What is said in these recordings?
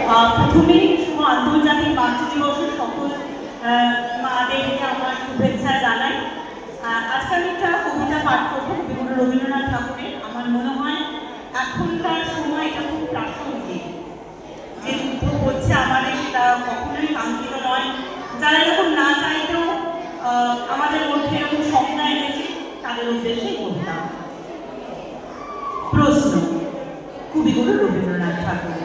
প্রথমেই শুভ আন্তর্জাতিক মাতৃ দিবসের সকল মাদেরকে আমার শুভেচ্ছা জানাই। আজকে আমি একটা কবিতা পাঠ করবো কবিগুরু রবীন্দ্রনাথ ঠাকুরের। আমার মনে হয় এখনকার সময় এটা খুব প্রাসঙ্গিক। যে যুদ্ধ হচ্ছে আমাদের সেটা কখনোই কাঙ্ক্ষিত নয়। যারা এরকম না চাইতেও আমাদের মধ্যে এরকম স্বপ্ন এনেছে তাদের উদ্দেশ্যেই কবিতা। প্রশ্ন কবিগুরু রবীন্দ্রনাথ ঠাকুর।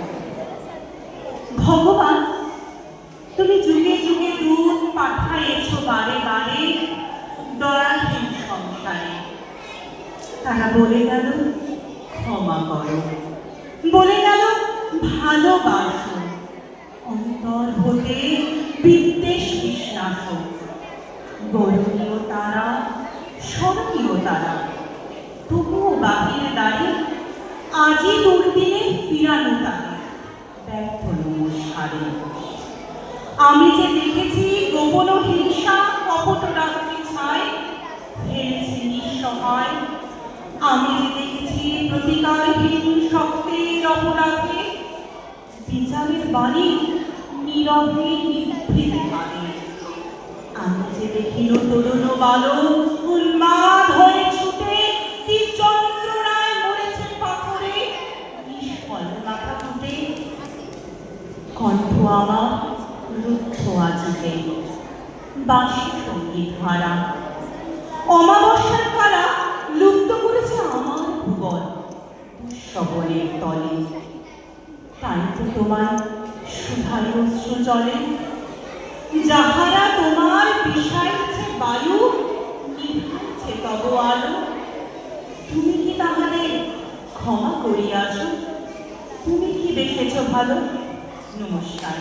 ভগবান, তুমি যুগে যুগে দূত পাঠাইছ বারে বারে দয়াহীন সংসারে। তারা বলে গেল ক্ষমা করো, বলে গেল ভালোবাসো, অন্তর হতে বিদ্বেষ বিশ্বাস। বরণীয় তারা, স্মরণীয় তারা, তবুও বাহিরে দাঁড়িয়ে আজই দুর্দিনে ফিরানো তারা ব্যর্থ নমস্কারে। আমি যে দেখেছি গোপন হিংসা কপট রাত্রি ছায় হেরেছে নিঃসহায়। আমি যে দেখেছি প্রতিকারহীন শক্তের অপরাধে বিচারের বাণী নীরবে নিভৃতে পারে। আমি যে দেখিল তরুণ বালক উন্মাদ হয়ে ছুটে কি যন্ত্রণায় মরেছে পাথরে নিষ্ফল মাথা ফুটে। কণ্ঠ আমার রুদ্ধ আজিতে বাঁশি সঙ্গীত হারা। অমাবস্যার কারা লুপ্ত করেছে আমার ভুবন দুঃসবনের তলে। তাই তো তোমার সুধার অশ্রু জলে, যাহারা তোমার বিষাইছে বায়ু নিভাইছে তব আলো। তুমি কি তাহাদের ক্ষমা করিয়াছ? তুমি কি দেখেছ ভালো? নমস্কার।